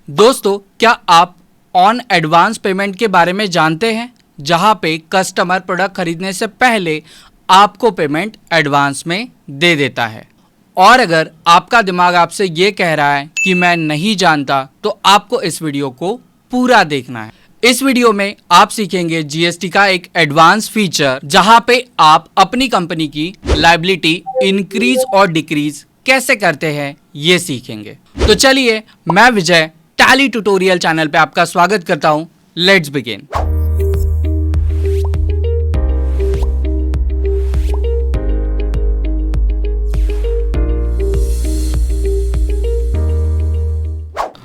दोस्तों, क्या आप ऑन एडवांस पेमेंट के बारे में जानते हैं, जहां पे कस्टमर प्रोडक्ट खरीदने से पहले आपको पेमेंट एडवांस में दे देता है। और अगर आपका दिमाग आपसे ये कह रहा है कि मैं नहीं जानता, तो आपको इस वीडियो को पूरा देखना है। इस वीडियो में आप सीखेंगे जीएसटी का एक एडवांस फीचर, जहां पे आप अपनी कंपनी की लायबिलिटी इंक्रीज और डिक्रीज कैसे करते हैं ये सीखेंगे। तो चलिए, मैं विजय टैली ट्यूटोरियल चैनल पे आपका स्वागत करता हूं। Let's begin.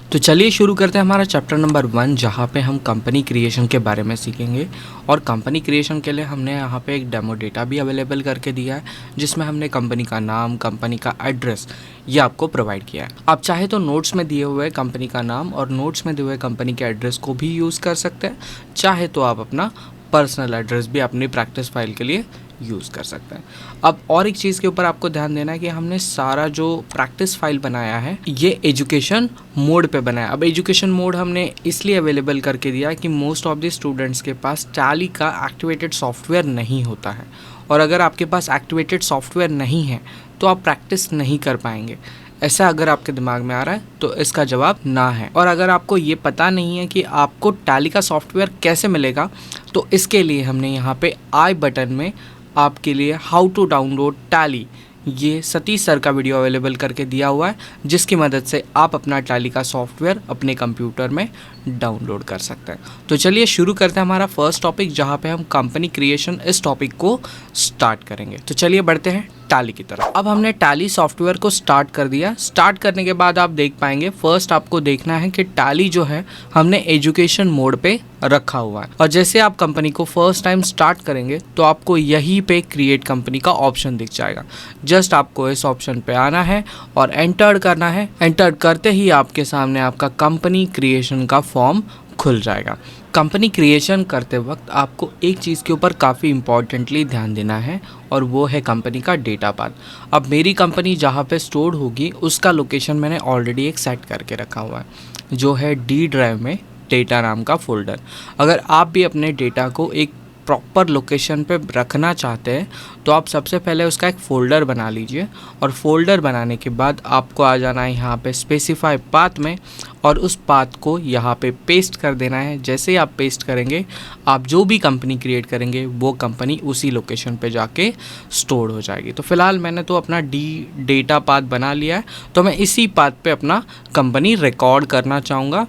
तो चलिए शुरू करते हैं हमारा चैप्टर नंबर 1, जहाँ पे हम कंपनी क्रिएशन के बारे में सीखेंगे। और कंपनी क्रिएशन के लिए हमने यहाँ पे एक डेमो डेटा भी अवेलेबल करके दिया है, जिसमें हमने कंपनी का नाम, कंपनी का एड्रेस ये आपको प्रोवाइड किया है। आप चाहे तो नोट्स में दिए हुए कंपनी का नाम और नोट्स में दिए हुए कंपनी के एड्रेस को भी यूज़ कर सकते हैं। चाहे तो आप अपना पर्सनल एड्रेस भी अपनी प्रैक्टिस फाइल के लिए यूज़ कर सकते हैं। अब और एक चीज़ के ऊपर आपको ध्यान देना है कि हमने सारा जो प्रैक्टिस फाइल बनाया है ये एजुकेशन मोड पे बनाया। अब एजुकेशन मोड हमने इसलिए अवेलेबल करके दिया कि मोस्ट ऑफ द स्टूडेंट्स के पास टैली का एक्टिवेटेड सॉफ्टवेयर नहीं होता है, और अगर आपके पास एक्टिवेटेड सॉफ्टवेयर नहीं है तो आप प्रैक्टिस नहीं कर पाएंगे। ऐसा अगर आपके दिमाग में आ रहा है तो इसका जवाब ना है। और अगर आपको ये पता नहीं है कि आपको टैली का सॉफ्टवेयर कैसे मिलेगा, तो इसके लिए हमने यहाँ पे आई बटन में आपके लिए हाउ टू डाउनलोड टैली ये सतीश सर का वीडियो अवेलेबल करके दिया हुआ है, जिसकी मदद से आप अपना टैली का सॉफ्टवेयर अपने कंप्यूटर में डाउनलोड कर सकते हैं। तो चलिए शुरू करते हैं हमारा फर्स्ट टॉपिक, जहाँ पे हम कंपनी क्रिएशन इस टॉपिक को स्टार्ट करेंगे। तो चलिए बढ़ते हैं टैली की तरफ। अब हमने टैली सॉफ्टवेयर को स्टार्ट कर दिया। स्टार्ट करने के बाद आप देख पाएंगे, फर्स्ट आपको देखना है कि टैली जो है हमने एजुकेशन मोड पे रखा हुआ है। और जैसे आप कंपनी को फर्स्ट टाइम स्टार्ट करेंगे तो आपको यहीं पे क्रिएट कंपनी का ऑप्शन दिख जाएगा। जस्ट आपको इस ऑप्शन पे आना है और एंटर करना है। एंटर करते ही आपके सामने आपका कंपनी क्रिएशन का फॉर्म खुल जाएगा। कंपनी क्रिएशन करते वक्त आपको एक चीज़ के ऊपर काफ़ी इम्पॉर्टेंटली ध्यान देना है, और वो है कंपनी का डेटा पाथ। अब मेरी कंपनी जहाँ पे स्टोर होगी उसका लोकेशन मैंने ऑलरेडी एक सेट करके रखा हुआ है, जो है डी ड्राइव में डेटा नाम का फोल्डर। अगर आप भी अपने डेटा को एक प्रॉपर लोकेशन पे रखना चाहते हैं तो आप सबसे पहले उसका एक फ़ोल्डर बना लीजिए, और फोल्डर बनाने के बाद आपको आ जाना है यहाँ पे स्पेसिफाई पाथ में, और उस पाथ को यहाँ पे पेस्ट कर देना है। जैसे ही आप पेस्ट करेंगे, आप जो भी कंपनी क्रिएट करेंगे वो कंपनी उसी लोकेशन पे जाके स्टोर हो जाएगी। तो फिलहाल मैंने तो अपना डेटा पाथ बना लिया है, तो मैं इसी पाथ पे अपना कंपनी रिकॉर्ड करना चाहूँगा,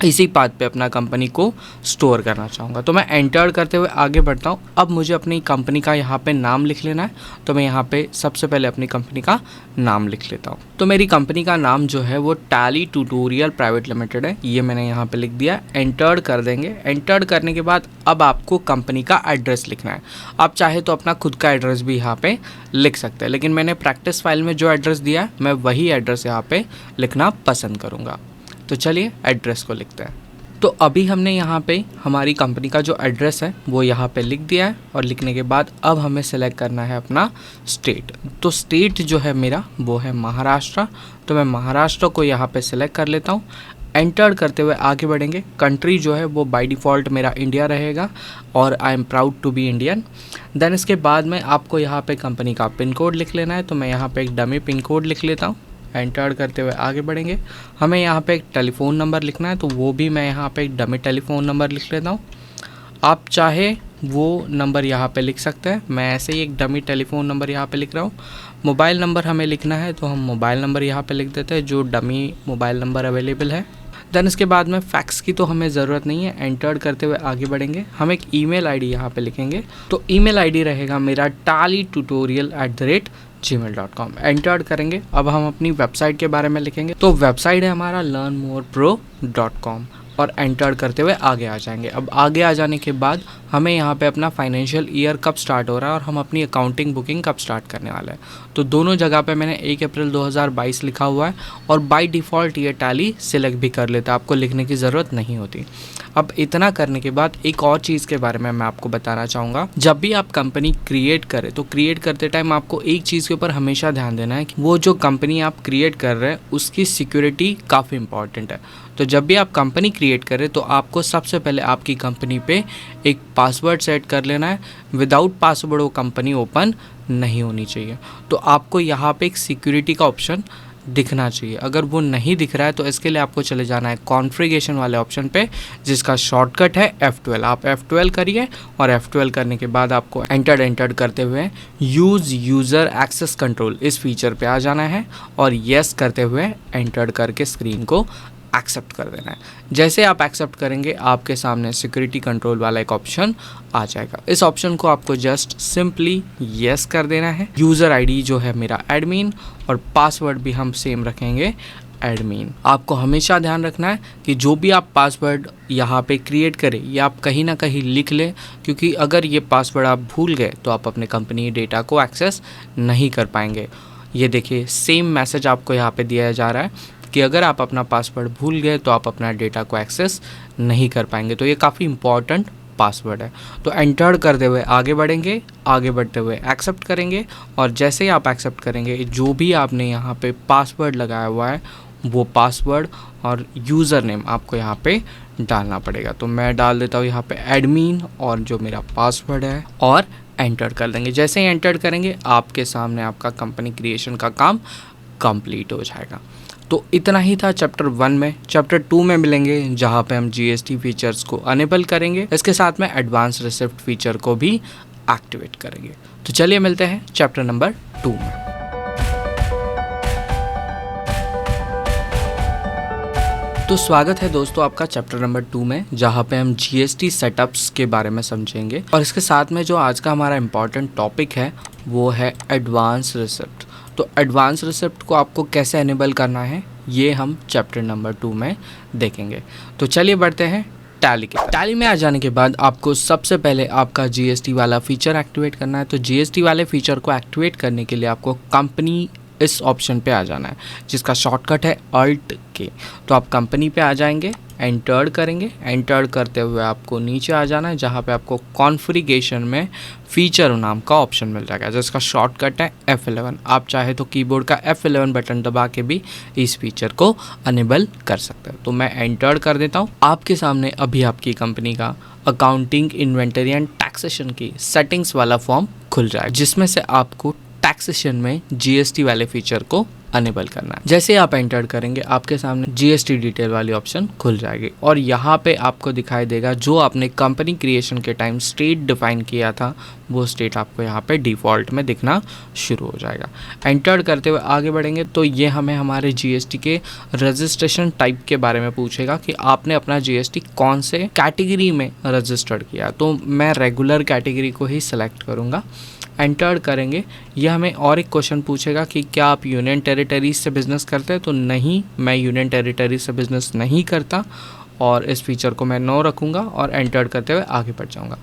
इसी पाथ पे अपना कंपनी को स्टोर करना चाहूँगा। तो मैं एंटर करते हुए आगे बढ़ता हूँ। अब मुझे अपनी कंपनी का यहाँ पे नाम लिख लेना है, तो मैं यहाँ पे सबसे पहले अपनी कंपनी का नाम लिख लेता हूँ। तो मेरी कंपनी का नाम जो है वो टैली ट्यूटोरियल प्राइवेट लिमिटेड है, ये मैंने यहाँ पे लिख दिया। एंटर कर देंगे। एंटर करने के बाद अब आपको कंपनी का एड्रेस लिखना है। आप चाहे तो अपना खुद का एड्रेस भी यहाँ पे लिख सकते हैं, लेकिन मैंने प्रैक्टिस फाइल में जो एड्रेस दिया है मैं वही एड्रेस यहाँ पे लिखना पसंद करूँगा। तो चलिए एड्रेस को लिखते हैं। तो अभी हमने यहाँ पे हमारी कंपनी का जो एड्रेस है वो यहाँ पे लिख दिया है, और लिखने के बाद अब हमें सेलेक्ट करना है अपना स्टेट। तो स्टेट जो है मेरा वो है महाराष्ट्र, तो मैं महाराष्ट्र को यहाँ पे सेलेक्ट कर लेता हूँ। एंटर करते हुए आगे बढ़ेंगे। कंट्री जो है वो बाय डिफ़ॉल्ट मेरा इंडिया रहेगा, और I am proud to be Indian. Then इसके बाद में आपको यहाँ पे कंपनी का पिन कोड लिख लेना है, तो मैं यहाँ पे एक डमी पिन कोड लिख लेता हूँ। एंटर करते हुए आगे बढ़ेंगे। हमें यहाँ पे एक टेलीफ़ोन नंबर लिखना है, तो वो भी मैं यहाँ पे एक डमी टेलीफ़ोन नंबर लिख लेता हूँ। आप चाहे वो नंबर यहाँ पे लिख सकते हैं, मैं ऐसे ही एक डमी टेलीफ़ोन नंबर यहाँ पे लिख रहा हूँ। मोबाइल नंबर हमें लिखना है, तो हम मोबाइल नंबर यहाँ पे लिख देते हैं जो डमी मोबाइल नंबर अवेलेबल है। देन इसके बाद में फैक्स की तो हमें ज़रूरत नहीं है। एंटर करते हुए आगे बढ़ेंगे। हम एक ईमेल आईडी यहाँ पे लिखेंगे, तो ईमेल आईडी रहेगा मेरा talitutorial@gmail.com। एंटर करेंगे। अब हम अपनी वेबसाइट के बारे में लिखेंगे, तो वेबसाइट है हमारा learnmorepro.com, और एंटर करते हुए आगे आ जाएंगे। अब आगे आ जाने के बाद हमें यहाँ पे अपना फाइनेंशियल ईयर कब स्टार्ट हो रहा है और हम अपनी अकाउंटिंग बुकिंग कब स्टार्ट करने वाले हैं, तो दोनों जगह पे मैंने 1 अप्रैल 2022 लिखा हुआ है, और बाय डिफ़ॉल्ट ये टैली सिलेक्ट भी कर लेता है, आपको लिखने की ज़रूरत नहीं होती। अब इतना करने के बाद एक और चीज़ के बारे में मैं आपको बताना चाहूँगा। जब भी आप कंपनी क्रिएट करें तो क्रिएट करते टाइम आपको एक चीज़ के ऊपर हमेशा ध्यान देना है कि वो जो कंपनी आप क्रिएट कर रहे हैं उसकी सिक्योरिटी काफ़ी इंपॉर्टेंट है। तो जब भी आप कंपनी क्रिएट करें तो आपको सबसे पहले आपकी कंपनी पे एक पासवर्ड सेट कर लेना है। विदाउट पासवर्ड वो कंपनी ओपन नहीं होनी चाहिए। तो आपको यहाँ पे एक सिक्योरिटी का ऑप्शन दिखना चाहिए। अगर वो नहीं दिख रहा है तो इसके लिए आपको चले जाना है कॉन्फ़िगरेशन वाले ऑप्शन पे, जिसका शॉर्टकट है F12। आप F12 करिए और F12 करने के बाद आपको एंटर करते हुए यूज़ यूज़र एक्सेस कंट्रोल इस फीचर पे आ जाना है और येस करते हुए एंटर करके स्क्रीन को एक्सेप्ट कर देना है। जैसे आप एक्सेप्ट करेंगे आपके सामने सिक्योरिटी कंट्रोल वाला एक ऑप्शन आ जाएगा। इस ऑप्शन को आपको जस्ट सिंपली येस कर देना है। यूज़र आईडी जो है मेरा एडमिन और पासवर्ड भी हम सेम रखेंगे एडमिन। आपको हमेशा ध्यान रखना है कि जो भी आप पासवर्ड यहाँ पे क्रिएट करें ये आप कहीं ना कहीं लिख लें, क्योंकि अगर ये पासवर्ड आप भूल गए तो आप अपने कंपनी डेटा को एक्सेस नहीं कर पाएंगे। ये देखिए सेम मैसेज आपको यहाँ पे दिया जा रहा है कि अगर आप अपना पासवर्ड भूल गए तो आप अपना डेटा को एक्सेस नहीं कर पाएंगे। तो ये काफ़ी इंपॉर्टेंट पासवर्ड है। तो एंटर करते हुए आगे बढ़ेंगे, आगे बढ़ते हुए एक्सेप्ट करेंगे और जैसे ही आप एक्सेप्ट करेंगे जो भी आपने यहाँ पे पासवर्ड लगाया हुआ है वो पासवर्ड और यूज़र नेम आपको यहाँ पे डालना पड़ेगा। तो मैं डाल देता हूँ यहाँ पे एडमिन और जो मेरा पासवर्ड है और एंटर कर देंगे। जैसे ही एंटर करेंगे आपके सामने आपका कंपनी क्रिएशन का काम कंप्लीट हो जाएगा। तो इतना ही था चैप्टर 1 में। चैप्टर 2 में मिलेंगे जहाँ पे हम जीएसटी फीचर्स को अनेबल करेंगे, इसके साथ में एडवांस रिसिप्ट फीचर को भी एक्टिवेट करेंगे। तो चलिए मिलते हैं चैप्टर नंबर 2 में। तो स्वागत है दोस्तों आपका चैप्टर नंबर 2 में, जहाँ पे हम जीएसटी सेटअप्स के बारे में समझेंगे और इसके साथ में जो आज का हमारा इम्पॉर्टेंट टॉपिक है वो है एडवांस रिसिप्ट। तो एडवांस रिसिप्ट को आपको कैसे एनेबल करना है ये हम चैप्टर नंबर 2 में देखेंगे। तो चलिए बढ़ते हैं टैली के। टैली में आ जाने के बाद आपको सबसे पहले आपका जीएसटी वाला फीचर एक्टिवेट करना है। तो जीएसटी वाले फीचर को एक्टिवेट करने के लिए आपको कंपनी इस ऑप्शन पे आ जाना है, जिसका शॉर्टकट है Alt K। तो आप कंपनी पे आ जाएंगे, एंटर करेंगे, एंटर करते हुए आपको नीचे आ जाना है जहाँ पे आपको कॉन्फ़िगरेशन में फीचर नाम का ऑप्शन मिल जाएगा, जिसका शॉर्टकट है F11। आप चाहे तो कीबोर्ड का F11 बटन दबा के भी इस फीचर को अनेबल कर सकते हो। तो मैं एंटर कर देता हूँ। आपके सामने अभी आपकी कंपनी का अकाउंटिंग, इन्वेंटरी एंड टैक्सेशन की सेटिंग्स वाला फॉर्म खुल जाएगा, जिसमें से आपको टैक्सेशन में जीएसटी वाले फीचर को अनेबल करना है। जैसे आप एंटर करेंगे आपके सामने जीएसटी डिटेल वाली ऑप्शन खुल जाएगी और यहाँ पे आपको दिखाई देगा जो आपने कंपनी क्रिएशन के टाइम स्टेट डिफाइन किया था वो स्टेट आपको यहाँ पे डिफ़ॉल्ट में दिखना शुरू हो जाएगा। एंटर करते हुए आगे बढ़ेंगे तो ये हमें हमारे जीएसटी के रजिस्ट्रेशन टाइप के बारे में पूछेगा कि आपने अपना जीएसटी कौन से कैटेगरी में रजिस्टर्ड किया। तो मैं रेगुलर कैटेगरी को ही सिलेक्ट करूँगा। एंटर करेंगे, यह हमें और एक क्वेश्चन पूछेगा कि क्या आप यूनियन टेरिटरीज से बिज़नेस करते हैं। तो नहीं, मैं यूनियन टेरिटरी से बिज़नेस नहीं करता और इस फीचर को मैं नो रखूँगा और एंटर करते हुए आगे बढ़ जाऊँगा।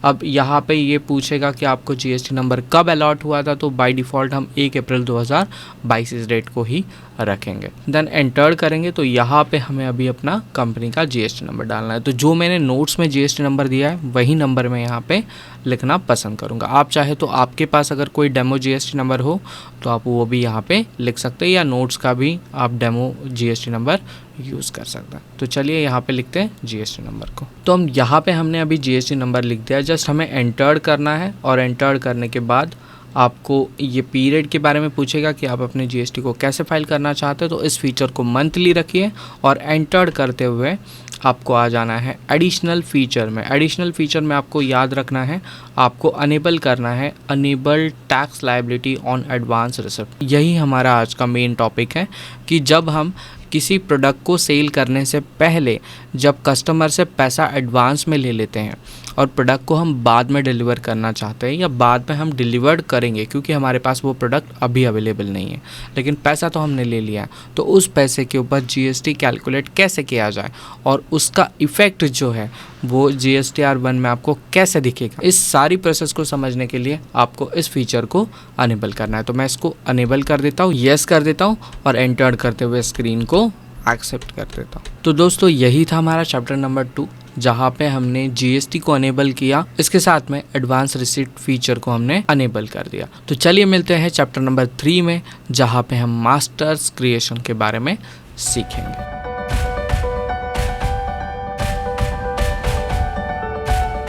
अब यहाँ पे ये पूछेगा कि आपको जीएसटी नंबर कब अलॉट हुआ था। तो बाय डिफ़ॉल्ट हम 1 अप्रैल 2022 इस डेट को ही रखेंगे। देन एंटर करेंगे तो यहाँ पे हमें अभी अपना कंपनी का जीएसटी नंबर डालना है। तो जो मैंने नोट्स में जीएसटी नंबर दिया है वही नंबर मैं यहाँ पे लिखना पसंद करूँगा। आप चाहे तो आपके पास अगर कोई डेमो जीएसटी नंबर हो तो आप वो भी यहाँ पे लिख सकते हैं, या नोट्स का भी आप डेमो जीएसटी नंबर यूज़ कर सकते हैं। तो चलिए यहाँ पे लिखते हैं जीएसटी नंबर को। तो हम यहाँ पे हमने अभी जीएसटी नंबर लिख दिया, जस्ट हमें एंटर करना है और एंटर करने के बाद आपको ये पीरियड के बारे में पूछेगा कि आप अपने जीएसटी को कैसे फाइल करना चाहते हो। तो इस फीचर को मंथली रखिए और एंटर करते हुए आपको आ जाना है एडिशनल फीचर में। एडिशनल फीचर में आपको याद रखना है, आपको अनेबल करना है enable tax liability on advance receipt. यही हमारा आज का मेन टॉपिक है कि जब हम किसी प्रोडक्ट को सेल करने से पहले जब कस्टमर से पैसा एडवांस में ले लेते हैं और प्रोडक्ट को हम बाद में डिलीवर करना चाहते हैं या बाद में हम डिलीवर्ड करेंगे क्योंकि हमारे पास वो प्रोडक्ट अभी अवेलेबल नहीं है, लेकिन पैसा तो हमने ले लिया है, तो उस पैसे के ऊपर जीएसटी कैलकुलेट कैसे किया जाए और उसका इफ़ेक्ट जो है वो जीएसटीआर 1 में आपको कैसे दिखेगा। इस सारी प्रोसेस को समझने के लिए आपको इस फीचर को अनेबल करना है। तो मैं इसको अनेबल कर देता हूँ, येस कर देता हूँ और एंटर करते हुए स्क्रीन को एक्सेप्ट कर देता हूँ। तो दोस्तों यही था हमारा चैप्टर नंबर 2, जहाँ पे हमने जीएसटी को अनेबल किया, इसके साथ में एडवांस रिसिप्ट फीचर को हमने अनेबल कर दिया। तो चलिए मिलते हैं चैप्टर नंबर 3 में, जहाँ पे हम मास्टर्स क्रिएशन के बारे में सीखेंगे।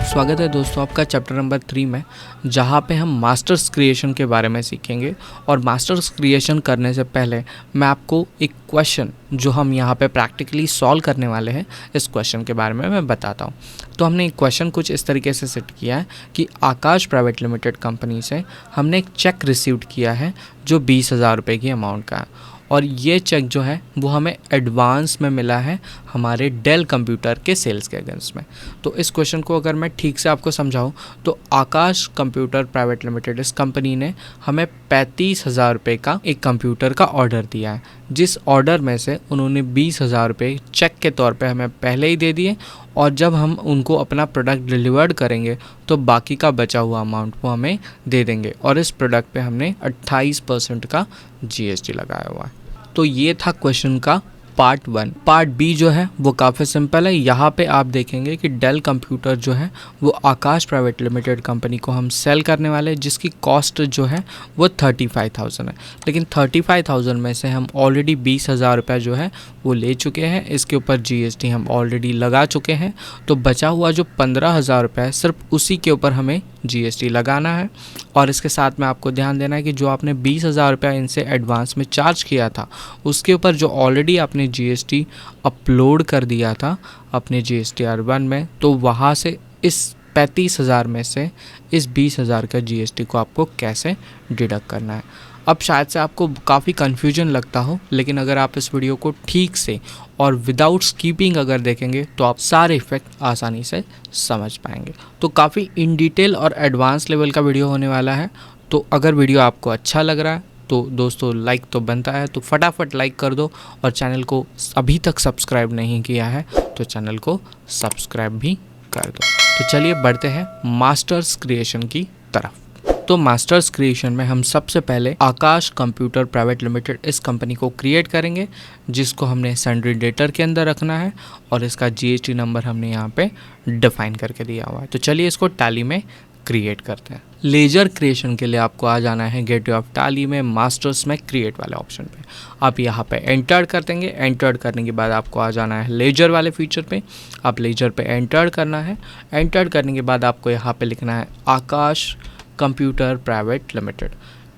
स्वागत है दोस्तों आपका चैप्टर नंबर 3 में, जहाँ पे हम मास्टर्स क्रिएशन के बारे में सीखेंगे। और मास्टर्स क्रिएशन करने से पहले मैं आपको एक क्वेश्चन जो हम यहाँ पे प्रैक्टिकली सॉल्व करने वाले हैं, इस क्वेश्चन के बारे में मैं बताता हूँ। तो हमने एक क्वेश्चन कुछ इस तरीके से सेट किया है कि आकाश प्राइवेट लिमिटेड कंपनी से हमने एक चेक रिसीव्ड किया है जो 20,000 रुपये की अमाउंट का है, और ये चेक जो है वो हमें एडवांस में मिला है हमारे डेल कंप्यूटर के सेल्स के अगेंस्ट में। तो इस क्वेश्चन को अगर मैं ठीक से आपको समझाऊं तो आकाश कंप्यूटर प्राइवेट लिमिटेड इस कंपनी ने हमें 35,000 रुपये का एक कंप्यूटर का ऑर्डर दिया है, जिस ऑर्डर में से उन्होंने 20,000 रुपये चेक के तौर पे हमें पहले ही दे दिए, और जब हम उनको अपना प्रोडक्ट डिलीवर्ड करेंगे तो बाकी का बचा हुआ अमाउंट वो हमें दे देंगे। और इस प्रोडक्ट पे हमने 28% का GST लगाया हुआ है। तो ये था क्वेश्चन का पार्ट 1। पार्ट बी जो है वो काफ़ी सिंपल है। यहाँ पे आप देखेंगे कि डेल कंप्यूटर जो है वो आकाश प्राइवेट लिमिटेड कंपनी को हम सेल करने वाले हैं, जिसकी कॉस्ट जो है वो 35,000 है। लेकिन 35,000 में से हम ऑलरेडी 20,000 रुपये जो है वो ले चुके हैं, इसके ऊपर GST हम ऑलरेडी लगा चुके हैं। तो बचा हुआ जो 15,000 रुपये है सिर्फ उसी के ऊपर हमें GST लगाना है। और इसके साथ में आपको ध्यान देना है कि जो आपने 20,000 रुपये इनसे एडवांस में चार्ज किया था, उसके ऊपर जो ऑलरेडी आपने GST अपलोड कर दिया था अपने GSTR1 में, तो वहाँ से इस 35,000 में से इस 20,000 का GST को आपको कैसे डिडक्ट करना है। अब शायद से आपको काफ़ी कन्फ्यूजन लगता हो, लेकिन अगर आप इस वीडियो को ठीक से और विदाउट स्कीपिंग अगर देखेंगे तो आप सारे इफेक्ट आसानी से समझ पाएंगे। तो काफ़ी इन डिटेल और एडवांस लेवल का वीडियो होने वाला है। तो अगर वीडियो आपको अच्छा लग रहा है तो दोस्तों लाइक तो बनता है, तो फटाफट लाइक कर दो, और चैनल को अभी तक सब्सक्राइब नहीं किया है तो चैनल को सब्सक्राइब भी कर दो। तो चलिए बढ़ते हैं मास्टर्स क्रिएशन की तरफ। तो मास्टर्स क्रिएशन में हम सबसे पहले आकाश कंप्यूटर प्राइवेट लिमिटेड इस कंपनी को क्रिएट करेंगे, जिसको हमने सन्ड्री डेटर के अंदर रखना है, और इसका GST नंबर हमने यहाँ पे डिफाइन करके दिया हुआ है। तो चलिए इसको टैली में क्रिएट करते हैं। लेजर क्रिएशन के लिए आपको आ जाना है गेटवे ऑफ टैली में, मास्टर्स में क्रिएट वाले ऑप्शन पे आप यहाँ पे एंटर कर देंगे। एंटर करने के बाद आपको आ जाना है लेजर वाले फीचर पे, आप लेजर पे एंटर करना है। एंटर करने के बाद आपको यहाँ पे लिखना है आकाश कंप्यूटर प्राइवेट लिमिटेड।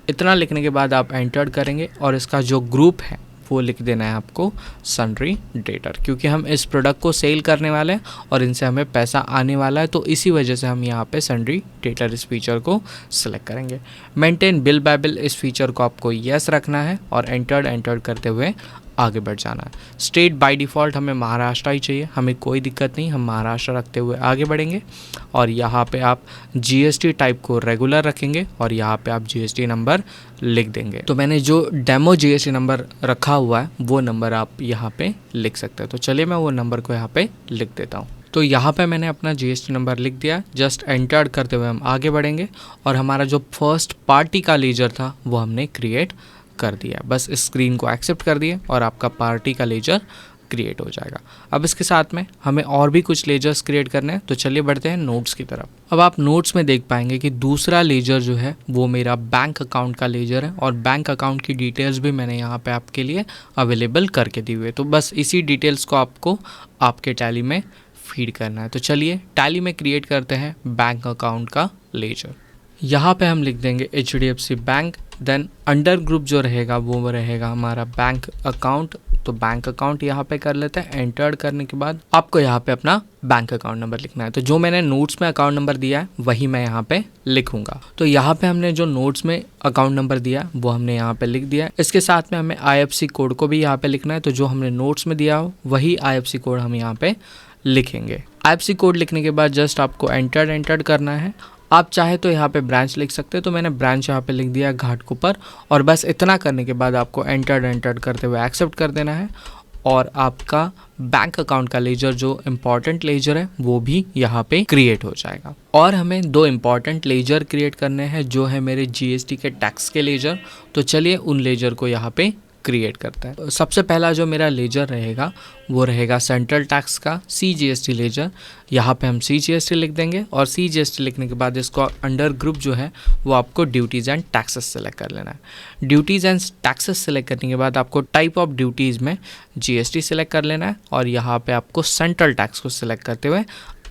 इतना लिखने के बाद आप एंटर करेंगे, और इसका जो ग्रुप है वो लिख देना है आपको सन्ड्री डेटर, क्योंकि हम इस प्रोडक्ट को सेल करने वाले हैं और इनसे हमें पैसा आने वाला है, तो इसी वजह से हम यहाँ पे सन्ड्री डेटर इस फीचर को सिलेक्ट करेंगे। मेंटेन बिल बाय बिल इस फीचर को आपको यस रखना है, और एंटर करते हुए आगे बढ़ जाना है। स्टेट बाय डिफ़ॉल्ट हमें महाराष्ट्र ही चाहिए, हमें कोई दिक्कत नहीं, हम महाराष्ट्र रखते हुए आगे बढ़ेंगे। और यहाँ पे आप GST टाइप को रेगुलर रखेंगे, और यहाँ पे आप GST नंबर लिख देंगे। तो मैंने जो डेमो GST नंबर रखा हुआ है वो नंबर आप यहाँ पे लिख सकते हैं। तो चलिए मैं वो नंबर को यहाँ पे लिख देता हूँ। तो यहाँ पे मैंने अपना GST नंबर लिख दिया। जस्ट एंटर करते हुए हम आगे बढ़ेंगे, और हमारा जो फर्स्ट पार्टी का लेजर था वो हमने क्रिएट कर दिया। बस इस स्क्रीन को एक्सेप्ट कर दिए और आपका पार्टी का लेजर क्रिएट हो जाएगा। अब इसके साथ में हमें और भी कुछ लेजर्स क्रिएट करने हैं, तो चलिए बढ़ते हैं नोट्स की तरफ। अब आप नोट्स में देख पाएंगे कि दूसरा लेजर जो है वो मेरा बैंक अकाउंट का लेजर है, और बैंक अकाउंट की डिटेल्स भी मैंने यहाँ पे आपके लिए अवेलेबल करके दी हुई है। तो बस इसी डिटेल्स को आपको आपके टैली में फीड करना है। तो चलिए टैली में क्रिएट करते हैं बैंक अकाउंट का लेजर। यहाँ पे हम लिख देंगे HDFC bank, then under group जो रहेगा वो रहेगा हमारा बैंक अकाउंट। तो बैंक अकाउंट यहाँ पे कर लेते हैं। एंटर करने के बाद आपको यहाँ पे अपना बैंक अकाउंट नंबर लिखना है। तो जो मैंने नोट्स में अकाउंट नंबर दिया है वही मैं यहाँ पे लिखूंगा। तो यहाँ पे हमने जो नोट्स में अकाउंट नंबर दिया वो हमने यहाँ पे लिख दिया है। इसके साथ में हमें IFSC कोड को भी यहाँ पे लिखना है। तो जो हमने नोट्स में दिया हो वही IFSC कोड हम यहाँ पे लिखेंगे। IFSC कोड लिखने के बाद जस्ट आपको एंटर करना है। आप चाहे तो यहाँ पे ब्रांच लिख सकते हैं, तो मैंने ब्रांच यहाँ पे लिख दिया घाटकोपर। और बस इतना करने के बाद आपको एंटर करते हुए एक्सेप्ट कर देना है, और आपका बैंक अकाउंट का लेजर जो इम्पॉर्टेंट लेजर है वो भी यहाँ पे क्रिएट हो जाएगा। और हमें 2 इम्पॉर्टेंट लेजर क्रिएट करने हैं, जो है मेरे GST के टैक्स के लेजर। तो चलिए उन लेजर को यहाँ पे क्रिएट करता है। सबसे पहला जो मेरा लेजर रहेगा वो रहेगा सेंट्रल टैक्स का CGST लेजर। यहाँ पे हम CGST लिख देंगे, और CGST लिखने के बाद इसको अंडर ग्रुप जो है वो आपको ड्यूटीज़ एंड टैक्सेस सेलेक्ट कर लेना है। ड्यूटीज़ एंड टैक्सेस सेलेक्ट करने के बाद आपको टाइप ऑफ ड्यूटीज़ में GST सेलेक्ट कर लेना है, और यहाँ पे आपको सेंट्रल टैक्स को सिलेक्ट करते हुए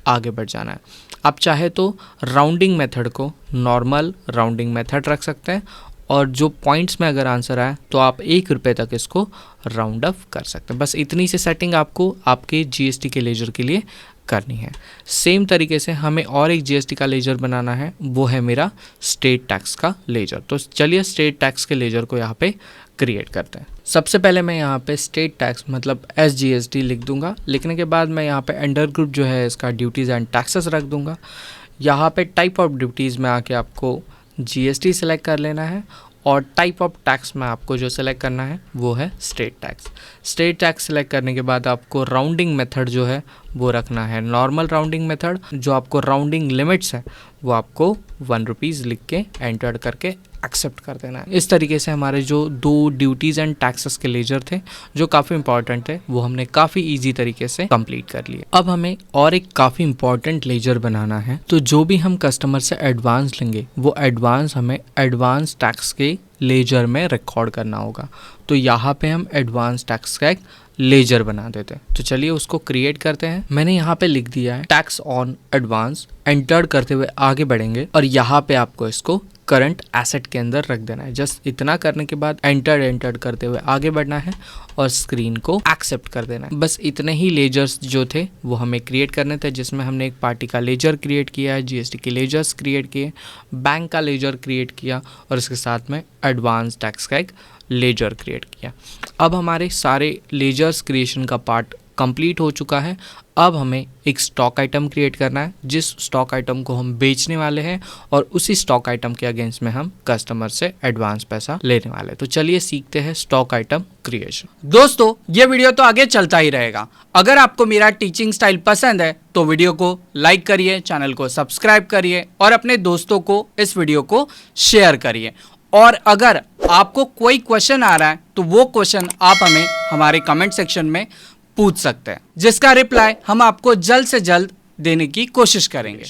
आगे बढ़ जाना है। आप चाहे तो राउंडिंग मेथड को नॉर्मल राउंडिंग मेथड रख सकते हैं और जो पॉइंट्स में अगर आंसर आए तो आप 1 रुपये तक इसको राउंड अप कर सकते हैं। बस इतनी सी सेटिंग आपको आपके जीएसटी के लेजर के लिए करनी है। सेम तरीके से हमें और एक जीएसटी का लेजर बनाना है, वो है मेरा स्टेट टैक्स का लेजर। तो चलिए स्टेट टैक्स के लेजर को यहाँ पे क्रिएट करते हैं। सबसे पहले मैं यहाँ पे स्टेट टैक्स मतलब SGST लिख दूंगा। लिखने के बाद मैं यहाँ पे अंडर ग्रुप जो है इसका ड्यूटीज़ एंड टैक्सेस रख दूंगा। यहाँ पे टाइप ऑफ ड्यूटीज़ में आके आपको GST सेलेक्ट कर लेना है और टाइप ऑफ टैक्स में आपको जो सेलेक्ट करना है वो है state tax. State tax select करने के बाद आपको राउंडिंग मेथड जो है वो रखना है नॉर्मल राउंडिंग मेथड। जो आपको राउंडिंग लिमिट्स है वो आपको 1 रुपीज़ लिख के एंटर करके एक्सेप्ट कर देना है। इस तरीके से हमारे जो 2 ड्यूटीज़ एंड टैक्सेस के लेजर थे जो काफ़ी इंपॉर्टेंट थे वो हमने काफ़ी इजी तरीके से कंप्लीट कर लिए। अब हमें और एक काफ़ी इंपॉर्टेंट लेजर बनाना है। तो जो भी हम कस्टमर से एडवांस लेंगे वो एडवांस हमें एडवांस टैक्स के लेजर में रिकॉर्ड करना होगा। तो यहाँ पे हम एडवांस टैक्स का एक लेजर बना देते हैं। तो चलिए उसको क्रिएट करते हैं। मैंने यहाँ पे लिख दिया है टैक्स ऑन एडवांस। एंटर करते हुए आगे बढ़ेंगे और यहाँ पे आपको इसको करंट एसेट के अंदर रख देना है। जस्ट इतना करने के बाद एंटर करते हुए आगे बढ़ना है और स्क्रीन को एक्सेप्ट कर देना है। बस इतने ही लेजर्स जो थे वो हमें क्रिएट करने थे, जिसमें हमने एक पार्टी का लेजर क्रिएट किया है, जीएसटी के लेजर्स क्रिएट किए, बैंक का लेजर क्रिएट किया और इसके साथ में एडवांस टैक्स का एक लेजर क्रिएट किया। अब हमारे सारे लेजर्स क्रिएशन का पार्ट कंप्लीट हो चुका है। अब हमें एक स्टॉक आइटम क्रिएट करना है जिस स्टॉक आइटम को हम बेचने वाले हैं और उसी स्टॉक आइटम के अगेंस्ट में हम कस्टमर से एडवांस पैसा लेने वाले हैं। तो चलिए सीखते हैं स्टॉक आइटम क्रिएशन। दोस्तों ये वीडियो तो आगे चलता ही रहेगा। अगर आपको मेरा टीचिंग स्टाइल पसंद है तो वीडियो को लाइक करिए, चैनल को सब्सक्राइब करिए और अपने दोस्तों को इस वीडियो को शेयर करिए। और अगर आपको कोई क्वेश्चन आ रहा है तो वो क्वेश्चन आप हमें हमारे कमेंट सेक्शन में पूछ सकते हैं, जिसका रिप्लाई हम आपको जल्द से जल्द देने की कोशिश करेंगे।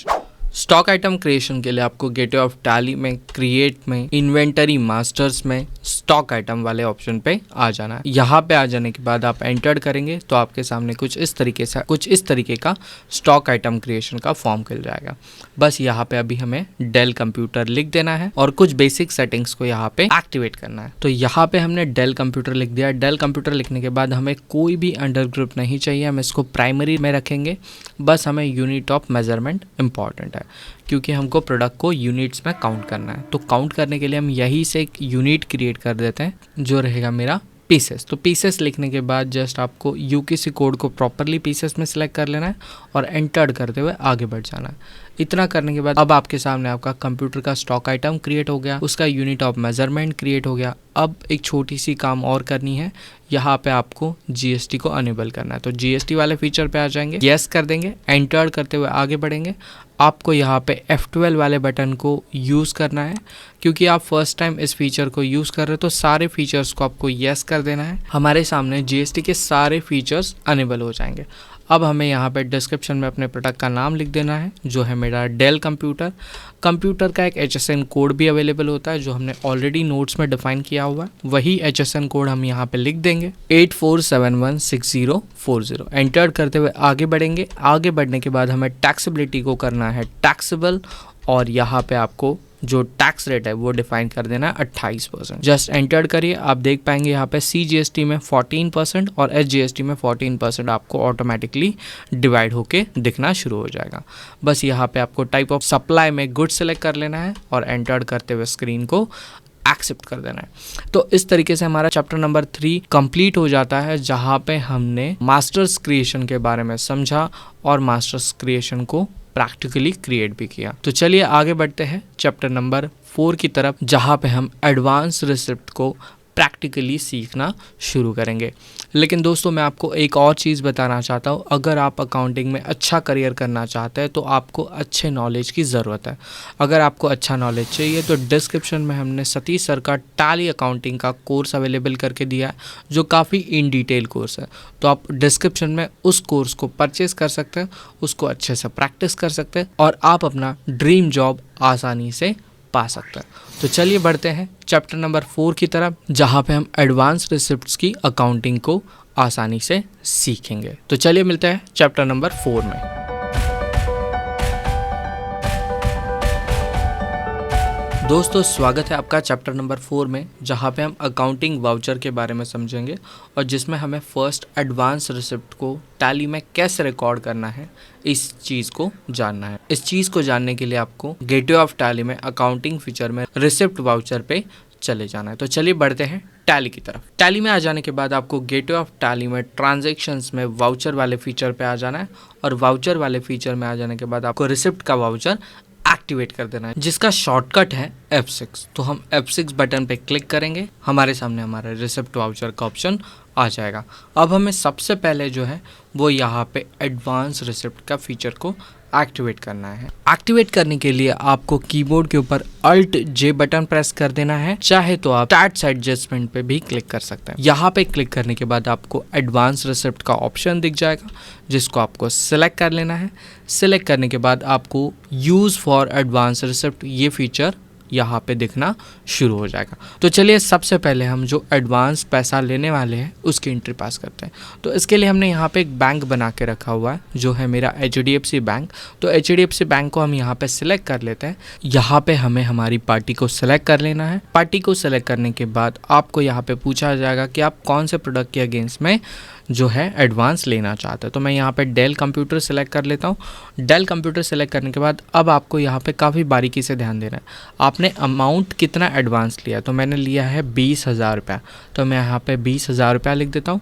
स्टॉक आइटम क्रिएशन के लिए आपको गेटवे ऑफ टैली में, क्रिएट में, इन्वेंटरी मास्टर्स में स्टॉक आइटम वाले ऑप्शन पे आ जाना है। यहाँ पे आ जाने के बाद आप एंटर करेंगे तो आपके सामने कुछ इस तरीके का स्टॉक आइटम क्रिएशन का फॉर्म खुल जाएगा। बस यहाँ पे अभी हमें डेल कंप्यूटर लिख देना है और कुछ बेसिक सेटिंग्स को यहाँ पे एक्टिवेट करना है। तो यहाँ पे हमने डेल कंप्यूटर लिख दिया। डेल कंप्यूटर लिखने के बाद हमें कोई भी अंडर ग्रुप नहीं चाहिए, हम इसको प्राइमरी में रखेंगे। बस हमें यूनिट ऑफ मेजरमेंट इंपॉर्टेंट है क्योंकि हमको प्रोडक्ट को यूनिट्स में काउंट करना है। तो काउंट करने के लिए हम यहीं से एक यूनिट क्रिएट कर देते हैं जो रहेगा मेरा पीसेस। तो पीसेस लिखने के बाद जस्ट आपको यूकेसी कोड को प्रॉपरली पीसेस में सिलेक्ट कर लेना है और एंटर करते हुए आगे बढ़ जाना है। इतना करने के बाद अब आपके सामने आपका कंप्यूटर का स्टॉक आइटम क्रिएट हो गया, उसका यूनिट ऑफ मेजरमेंट क्रिएट हो गया। अब एक छोटी सी काम और करनी है, यहाँ पे आपको जीएसटी को अनेबल करना है। तो जीएसटी वाले फीचर पे आ जाएंगे, यस कर देंगे, एंटर करते हुए आगे बढ़ेंगे। आपको यहाँ पे F12 वाले बटन को यूज़ करना है क्योंकि आप फर्स्ट टाइम इस फीचर को यूज़ कर रहे हो। तो सारे फीचर्स को आपको यस कर देना है। हमारे सामने जीएसटी के सारे फीचर्स अनेबल हो जाएंगे। अब हमें यहाँ पे डिस्क्रिप्शन में अपने प्रोडक्ट का नाम लिख देना है जो है मेरा डेल कंप्यूटर। कंप्यूटर का एक HSN कोड भी अवेलेबल होता है जो हमने ऑलरेडी नोट्स में डिफाइन किया हुआ है। वही HSN कोड हम यहाँ पे लिख देंगे 84716040। एंटर करते हुए आगे बढ़ेंगे। आगे बढ़ने के बाद हमें टैक्सेबिलिटी को करना है टैक्सेबल और यहाँ पे आपको जो टैक्स रेट है वो डिफाइन कर देना है 28%। जस्ट एंटर करिए। आप देख पाएंगे यहाँ पे CGST में 14% और SGST में 14% आपको ऑटोमेटिकली डिवाइड होके दिखना शुरू हो जाएगा। बस यहाँ पे आपको टाइप ऑफ सप्लाई में गुड सेलेक्ट कर लेना है और एंटर करते हुए स्क्रीन को एक्सेप्ट कर देना है। तो इस तरीके से हमारा चैप्टर नंबर 3 कंप्लीट हो जाता है, जहाँ पे हमने मास्टर्स क्रिएशन के बारे में समझा और मास्टर्स क्रिएशन को प्रैक्टिकली क्रिएट भी किया। तो चलिए आगे बढ़ते हैं चैप्टर नंबर 4 की तरफ, जहाँ पे हम एडवांस रिसिप्ट को प्रैक्टिकली सीखना शुरू करेंगे। लेकिन दोस्तों मैं आपको एक और चीज़ बताना चाहता हूँ, अगर आप अकाउंटिंग में अच्छा करियर करना चाहते हैं तो आपको अच्छे नॉलेज की ज़रूरत है। अगर आपको अच्छा नॉलेज चाहिए तो डिस्क्रिप्शन में हमने सतीश सर का टैली अकाउंटिंग का कोर्स अवेलेबल करके दिया है जो काफ़ी इन डिटेल कोर्स है। तो आप डिस्क्रिप्शन में उस कोर्स को परचेज़ कर सकते हैं, उसको अच्छे से प्रैक्टिस कर सकते हैं और आप अपना ड्रीम जॉब आसानी से पा सकते हैं। तो चलिए बढ़ते हैं चैप्टर नंबर 4 की तरफ, जहाँ पे हम एडवांस रिसिप्ट्स की अकाउंटिंग को आसानी से सीखेंगे। तो चलिए मिलते हैं चैप्टर नंबर 4 में। दोस्तों स्वागत है आपका चैप्टर नंबर 4 में, जहाँ पे हम अकाउंटिंग वाउचर के बारे में समझेंगे और जिसमें हमें फर्स्ट एडवांस रिसिप्ट को टैली में कैसे रिकॉर्ड करना है इस चीज़ को जानना है। इस चीज़ को जानने के लिए आपको गेटवे ऑफ टैली में अकाउंटिंग फीचर में रिसिप्ट वाउचर पे चले जाना है। तो चलिए बढ़ते हैं टैली की तरफ। टैली में आ जाने के बाद आपको गेटवे ऑफ टैली में ट्रांजैक्शंस में वाउचर वाले फीचर पे आ जाना है और वाउचर वाले फीचर में आ जाने के बाद आपको रिसिप्ट का वाउचर एक्टिवेट कर देना है, जिसका शॉर्टकट है F6। तो हम F6 बटन पे क्लिक करेंगे, हमारे सामने हमारा रिसिप्ट वाउचर का ऑप्शन आ जाएगा। अब हमें सबसे पहले जो है वो यहाँ पे एडवांस रिसिप्ट का फीचर को एक्टिवेट करना है। एक्टिवेट करने के लिए आपको कीबोर्ड के ऊपर Alt J बटन प्रेस कर देना है, चाहे तो आप स्टैट्स एडजस्टमेंट पे भी क्लिक कर सकते हैं। यहाँ पे क्लिक करने के बाद आपको एडवांस रिसिप्ट का ऑप्शन दिख जाएगा, जिसको आपको सिलेक्ट कर लेना है। सिलेक्ट करने के बाद आपको यूज फॉर एडवांस रिसिप्ट ये फीचर यहाँ पे दिखना शुरू हो जाएगा। तो चलिए सबसे पहले हम जो एडवांस पैसा लेने वाले हैं उसकी एंट्री पास करते हैं। तो इसके लिए हमने यहाँ पे एक बैंक बना के रखा हुआ है, जो है मेरा HDFC बैंक। तो HDFC बैंक को हम यहाँ पे सिलेक्ट कर लेते हैं। यहाँ पे हमें हमारी पार्टी को सिलेक्ट कर लेना है। पार्टी को सिलेक्ट करने के बाद आपको यहाँ पे पूछा जाएगा कि आप कौन से प्रोडक्ट के अगेंस्ट में जो है एडवांस लेना चाहते हैं। तो मैं यहाँ पे डेल कंप्यूटर सेलेक्ट कर लेता हूँ। डेल कंप्यूटर सेलेक्ट करने के बाद अब आपको यहाँ पे काफ़ी बारीकी से ध्यान देना है, आपने अमाउंट कितना एडवांस लिया। तो मैंने लिया है 20,000 रुपया, तो मैं यहाँ पे 20,000 रुपया लिख देता हूँ।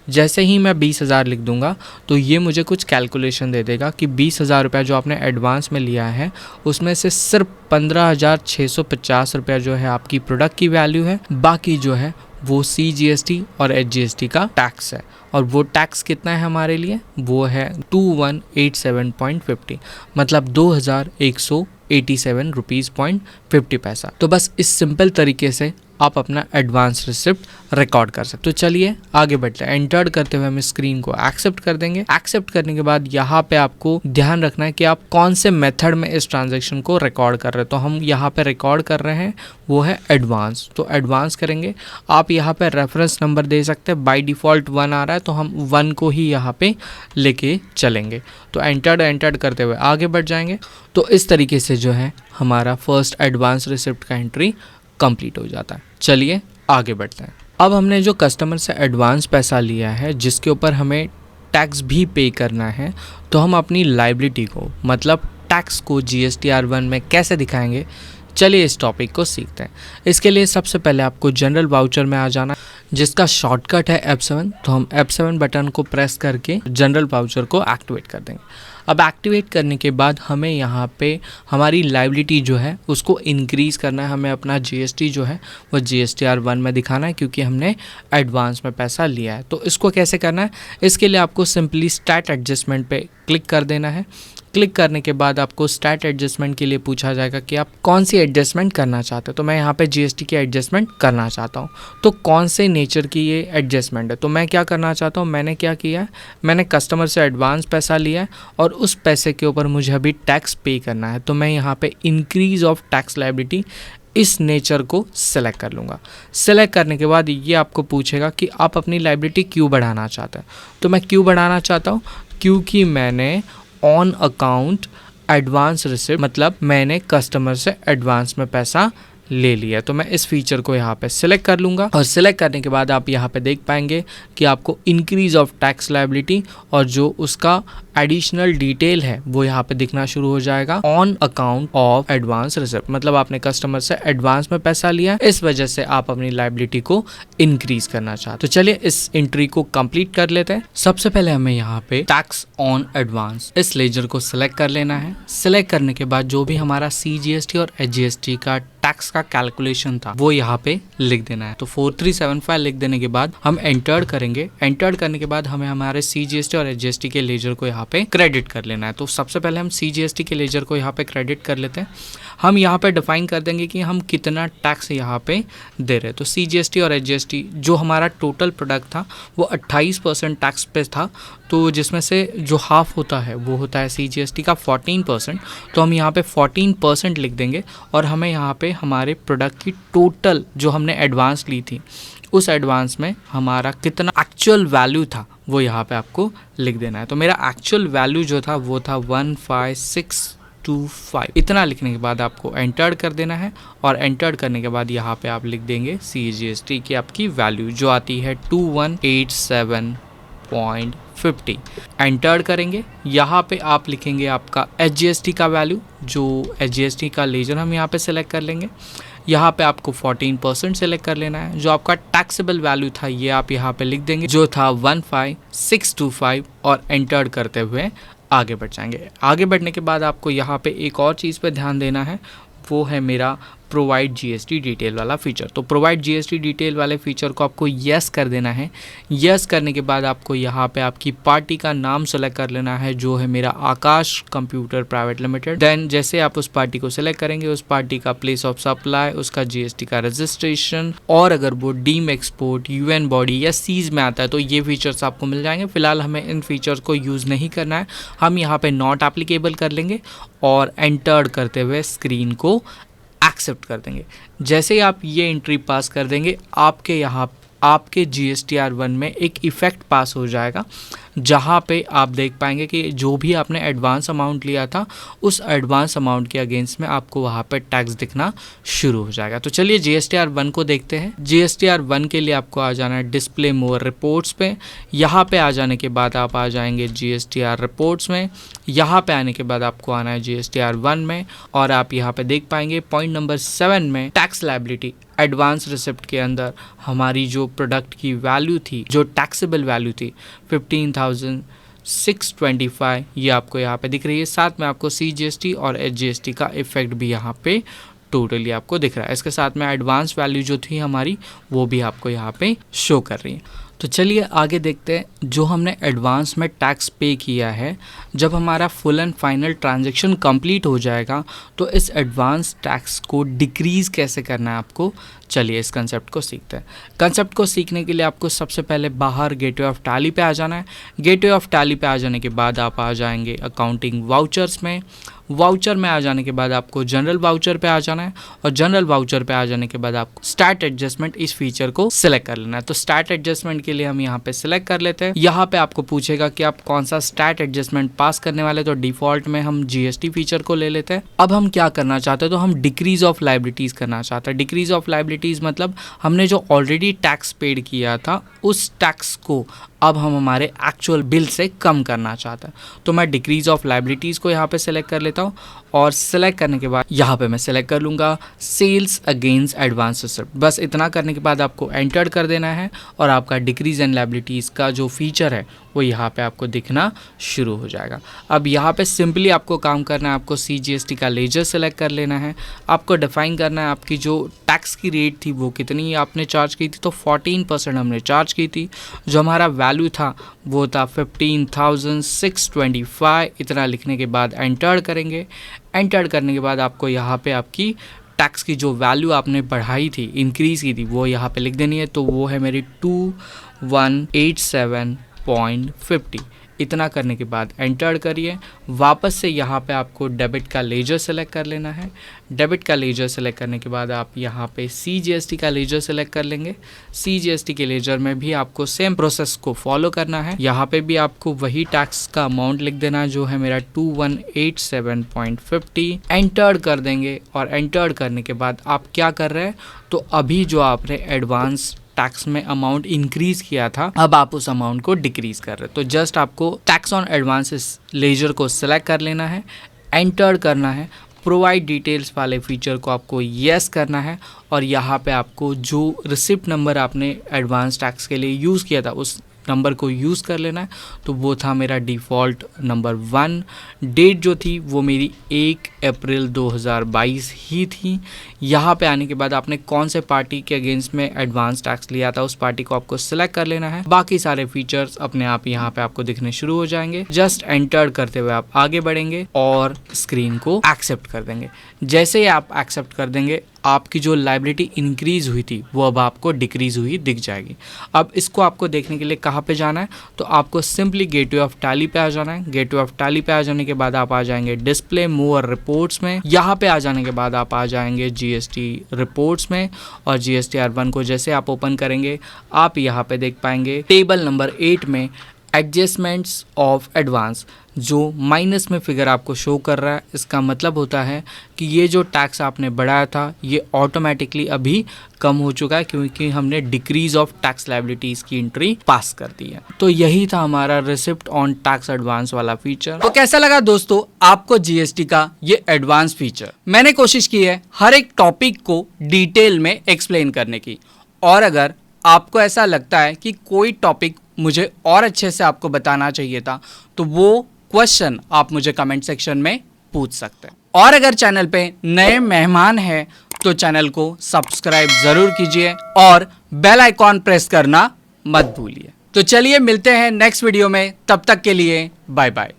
जैसे ही मैं 20,000 लिख दूंगा तो ये मुझे कुछ कैलकुलेशन दे देगा कि 20,000 रुपया जो आपने एडवांस में लिया है उसमें से सिर्फ 15,650 रुपया जो है आपकी प्रोडक्ट की वैल्यू है, बाकी जो है वो CGST और HGST का टैक्स है। और वो टैक्स कितना है हमारे लिए, वो है 2187.50, मतलब 2187 रुपीज़ पॉइंट 50 पैसा। तो बस इस सिंपल तरीके से आप अपना एडवांस रिसिप्ट रिकॉर्ड कर सकते हो। तो चलिए आगे बढ़ते हैं। एंटर्ड करते हुए हम स्क्रीन को एक्सेप्ट कर देंगे। एक्सेप्ट करने के बाद यहाँ पे आपको ध्यान रखना है कि आप कौन से मेथड में इस ट्रांजैक्शन को रिकॉर्ड कर रहे हैं। तो हम यहाँ पे रिकॉर्ड कर रहे हैं वो है एडवांस, तो एडवांस करेंगे। आप यहाँ पे रेफरेंस नंबर दे सकते हैं, बाय डिफ़ॉल्ट 1 आ रहा है तो हम 1 को ही यहाँ पे लेके चलेंगे। तो एंटर्ड करते हुए आगे बढ़ जाएंगे। तो इस तरीके से जो है हमारा फर्स्ट एडवांस रिसिप्ट का एंट्री कंप्लीट हो जाता है। चलिए आगे बढ़ते हैं। अब हमने जो कस्टमर से एडवांस पैसा लिया है, जिसके ऊपर हमें टैक्स भी पे करना है, तो हम अपनी लायबिलिटी को मतलब टैक्स को GSTR1 में कैसे दिखाएंगे, चलिए इस टॉपिक को सीखते हैं। इसके लिए सबसे पहले आपको जनरल वाउचर में आ जाना, जिसका शॉर्टकट है F7। तो हम F7 बटन को प्रेस करके जनरल वाउचर को एक्टिवेट कर देंगे। अब एक्टिवेट करने के बाद हमें यहाँ पे हमारी लायबिलिटी जो है उसको इंक्रीज़ करना है। हमें अपना GST जो है वो GSTR1 में दिखाना है, क्योंकि हमने एडवांस में पैसा लिया है। तो इसको कैसे करना है, इसके लिए आपको सिंपली स्टैट एडजस्टमेंट पे क्लिक कर देना है। क्लिक करने के बाद आपको स्टैट एडजस्टमेंट के लिए पूछा जाएगा कि आप कौन सी एडजस्टमेंट करना चाहते हो। तो मैं यहाँ पे GST की एडजस्टमेंट करना चाहता हूँ। तो कौन से नेचर की ये एडजस्टमेंट है, तो मैं क्या करना चाहता हूँ, मैंने क्या किया है, मैंने कस्टमर से एडवांस पैसा लिया है और उस पैसे के ऊपर मुझे अभी टैक्स पे करना है। तो मैं यहाँ पे इंक्रीज ऑफ टैक्स लायबिलिटी इस नेचर को सेलेक्ट कर लूँगा। सेलेक्ट करने के बाद ये आपको पूछेगा कि आप अपनी लायबिलिटी क्यों बढ़ाना चाहते हैं। तो मैं क्यों बढ़ाना चाहता हूँ, क्योंकि मैंने ऑन अकाउंट एडवांस रिसिप्ट मतलब मैंने कस्टमर से एडवांस में पैसा ले लिया। तो मैं इस फीचर को यहाँ पे सिलेक्ट कर लूँगा और सिलेक्ट करने के बाद आप यहाँ पे देख पाएंगे कि आपको इंक्रीज ऑफ टैक्स लायबिलिटी और जो उसका एडिशनल डिटेल है वो यहाँ पे दिखना शुरू हो जाएगा, on account of advance receipt, मतलब आपने कस्टमर से एडवांस में पैसा लिया, इस वजह से आप अपनी लायबिलिटी को इंक्रीज करना चाहते। तो चलिए इस एंट्री को कंप्लीट कर लेते हैं। सबसे पहले हमें यहाँ पे टैक्स ऑन एडवांस इस लेजर को सिलेक्ट कर लेना है। सिलेक्ट करने के बाद जो भी हमारा CGST और HGST का टैक्स का कैलकुलेशन था वो यहाँ पे लिख देना है। तो 4375 लिख देने के बाद हम एंटर्ड करेंगे। एंटर्ड करने के बाद हमें हमारे CGST और HGST के लेजर को यहाँ पे क्रेडिट कर लेना है। तो सबसे पहले हम CGST के लेजर को यहाँ पे क्रेडिट कर लेते हैं। हम यहाँ पे डिफाइन कर देंगे कि हम कितना टैक्स यहाँ पे दे रहे हैं। तो CGST और HGST जो हमारा टोटल प्रोडक्ट था वो 28% टैक्स पे था, तो जिसमें से जो हाफ होता है वो होता है CGST का 14%। तो हम यहाँ पे 14% लिख देंगे और हमें यहाँ पे हमारे प्रोडक्ट की टोटल जो हमने एडवांस ली थी उस एडवांस में हमारा कितना एक्चुअल वैल्यू था वो यहाँ पे आपको लिख देना है। तो मेरा एक्चुअल वैल्यू जो था वो था 625 इतना लिखने के बाद आपको एंटर कर देना है और एंटर करने के बाद यहाँ पे आप लिख देंगे CGST की आपकी वैल्यू जो आती है 2187.50 एंटर करेंगे। यहाँ पे आप लिखेंगे आपका HGST का वैल्यू, जो HGST का लेजर हम यहाँ पे सेलेक्ट कर लेंगे। यहाँ पे आपको 14% सेलेक्ट कर लेना है। जो आपका टैक्सेबल वैल्यू था ये आप यहाँ पे लिख देंगे जो था 15625 और एंटर करते हुए आगे बढ़ जाएंगे। आगे बढ़ने के बाद आपको यहाँ पे एक और चीज़ पे ध्यान देना है, वो है मेरा प्रोवाइड GST डिटेल वाला फीचर। तो प्रोवाइड GST डिटेल वाले फीचर को आपको यस कर देना है। यस करने के बाद आपको यहाँ पे आपकी पार्टी का नाम सेलेक्ट कर लेना है जो है मेरा आकाश कंप्यूटर प्राइवेट लिमिटेड। देन जैसे आप उस पार्टी को सिलेक्ट करेंगे उस पार्टी का प्लेस ऑफ सप्लाई, उसका GST का रजिस्ट्रेशन और अगर वो डीम एक्सपोर्ट UN बॉडी या सीज में आता है तो ये फीचर्स आपको मिल जाएंगे। फिलहाल हमें इन फीचर्स को यूज़ नहीं करना है, हम यहाँ पे नॉट एप्लीकेबल कर लेंगे और एंटर करते हुए स्क्रीन को एक्सेप्ट कर देंगे। जैसे ही आप ये एंट्री पास कर देंगे आपके यहाँ आपके GSTR1 में एक इफ़ेक्ट पास हो जाएगा जहाँ पे आप देख पाएंगे कि जो भी आपने एडवांस अमाउंट लिया था उस एडवांस अमाउंट के अगेंस्ट में आपको वहाँ पे टैक्स दिखना शुरू हो जाएगा। तो चलिए GSTR1 को देखते हैं। GSTR1 के लिए आपको आ जाना है डिस्प्ले मोर रिपोर्ट्स पे। यहाँ पे आ जाने के बाद आप आ जाएंगे GSTR रिपोर्ट्स में। यहाँ पे आने के बाद आपको आना है GSTR1 में और आप यहाँ पे देख पाएंगे पॉइंट नंबर 7 में टैक्स लायबिलिटी एडवांस रिसिप्ट के अंदर हमारी जो प्रोडक्ट की वैल्यू थी, जो टैक्सेबल वैल्यू थी 15,625 ये आपको यहाँ पे दिख रही है। साथ में आपको CGST और HGST का इफेक्ट भी यहाँ पे टोटली आपको दिख रहा है। इसके साथ में एडवांस वैल्यू जो थी हमारी वो भी आपको यहाँ पे शो कर रही है। तो चलिए आगे देखते हैं। जो हमने एडवांस में टैक्स पे किया है, जब हमारा full and final transaction complete हो जाएगा तो इस एडवांस टैक्स को डिक्रीज़ कैसे करना है आपको, चलिए इस कंसेप्ट को सीखते हैं। कंसेप्ट को सीखने के लिए आपको सबसे पहले बाहर गेटवे ऑफ टैली पे आ जाना है। गेटवे ऑफ टैली पे आ जाने के बाद आप आ जाएंगे अकाउंटिंग वाउचर्स में। वाउचर में आ जाने के बाद आपको जनरल वाउचर पे आ जाना है और जनरल वाउचर पे आ जाने के बाद आपको स्टार्ट एडजस्टमेंट इस फीचर को सिलेक्ट कर लेना है। तो स्टार्ट एडजस्टमेंट के लिए हम यहाँ पे सिलेक्ट कर लेते हैं। यहाँ पे आपको पूछेगा कि आप कौन सा स्टार्ट एडजस्टमेंट पास करने वाले, तो डिफॉल्ट में हम GST फीचर को ले लेते हैं। अब हम क्या करना चाहते हैं, तो हम डिक्रीज ऑफ लायबिलिटीज करना चाहते हैं। डिक्रीज ऑफ लायबिलिटीज मतलब हमने जो ऑलरेडी टैक्स पेड किया था उस टैक्स को अब हम हमारे एक्चुअल बिल से कम करना चाहते हैं। तो मैं डिक्रीज ऑफ लायबिलिटीज़ को यहाँ पे सेलेक्ट कर लेता हूँ और सेलेक्ट करने के बाद यहाँ पे मैं सेलेक्ट कर लूँगा सेल्स अगेंस्ट एडवांस रिसिप्ट। बस इतना करने के बाद आपको एंटर कर देना है और आपका डिक्रीज एंड लायबिलिटीज़ का जो फीचर है वो यहाँ पे आपको दिखना शुरू हो जाएगा। अब यहाँ पे सिंपली आपको काम करना है, आपको CGST का लेजर सेलेक्ट कर लेना है। आपको डिफाइन करना है आपकी जो टैक्स की रेट थी वो कितनी आपने चार्ज की थी, तो 14% हमने चार्ज की थी। जो हमारा वैल्यू था वो था 15,625। इतना लिखने के बाद एंटर करेंगे। एंटर करने के बाद आपको यहाँ पे आपकी टैक्स की जो वैल्यू आपने बढ़ाई थी, इंक्रीज़ की थी, वो यहाँ पे लिख देनी है। तो वो है मेरी 2187.50। इतना करने के बाद एंटर करिए। वापस से यहाँ पे आपको डेबिट का लेजर सेलेक्ट कर लेना है। डेबिट का लेजर सेलेक्ट करने के बाद आप यहाँ पे CGST का लेजर सेलेक्ट कर लेंगे। CGST के लेजर में भी आपको सेम प्रोसेस को फॉलो करना है। यहाँ पे भी आपको वही टैक्स का अमाउंट लिख देना है जो है मेरा 2187.50। एंटर कर देंगे और एंटर करने के बाद आप क्या कर रहे हैं, तो अभी जो आपने एडवांस टैक्स में अमाउंट इंक्रीज किया था अब आप उस अमाउंट को डिक्रीज कर रहे हैं। तो जस्ट आपको टैक्स ऑन एडवांसेस लेजर को सिलेक्ट कर लेना है, एंटर करना है। प्रोवाइड डिटेल्स वाले फीचर को आपको यस करना है और यहाँ पे आपको जो रिसिप्ट नंबर आपने एडवांस टैक्स के लिए यूज़ किया था उस नंबर को यूज़ कर लेना है। तो वो था मेरा डिफ़ॉल्ट नंबर 1। डेट जो थी वो मेरी 1 अप्रैल 2022 ही थी। यहाँ पे आने के बाद आपने कौन से पार्टी के अगेंस्ट में एडवांस टैक्स लिया था उस पार्टी को आपको सिलेक्ट कर लेना है। बाकी सारे फीचर्स अपने आप यहाँ पे आपको दिखने शुरू हो जाएंगे। जस्ट एंटर करते हुए आप आगे बढ़ेंगे और स्क्रीन को एक्सेप्ट कर देंगे। जैसे ही आप एक्सेप्ट कर देंगे आपकी जो लायबिलिटी इंक्रीज़ हुई थी वो अब आपको डिक्रीज़ हुई दिख जाएगी। अब इसको आपको देखने के लिए कहाँ पे जाना है, तो आपको सिंपली गेटवे ऑफ टैली पे आ जाना है। गेटवे ऑफ टैली पे आ जाने के बाद आप आ जाएंगे डिस्प्ले मोर रिपोर्ट्स में। यहाँ पे आ जाने के बाद आप आ जाएंगे GST रिपोर्ट्स में और GSTR1 को जैसे आप ओपन करेंगे आप यहाँ पे देख पाएंगे टेबल नंबर 8 में एडजस्टमेंट्स ऑफ एडवांस, जो माइनस में फिगर आपको शो कर रहा है, इसका मतलब होता है कि ये जो टैक्स आपने बढ़ाया था ये ऑटोमेटिकली अभी कम हो चुका है क्योंकि हमने डिक्रीज ऑफ टैक्स लायबिलिटीज़ की एंट्री पास कर दी है। तो यही था हमारा रिसिप्ट ऑन टैक्स एडवांस वाला फीचर। तो कैसा लगा दोस्तों आपको जीएसटी का ये एडवांस फीचर? मैंने कोशिश की है हर एक टॉपिक को डिटेल में एक्सप्लेन करने की, और अगर आपको ऐसा लगता है कि कोई टॉपिक मुझे और अच्छे से आपको बताना चाहिए था तो वो क्वेश्चन आप मुझे कमेंट सेक्शन में पूछ सकते हैं। और अगर चैनल पे नए मेहमान हैं तो चैनल को सब्सक्राइब जरूर कीजिए और बेल आइकॉन प्रेस करना मत भूलिए। तो चलिए मिलते हैं नेक्स्ट वीडियो में, तब तक के लिए बाय बाय।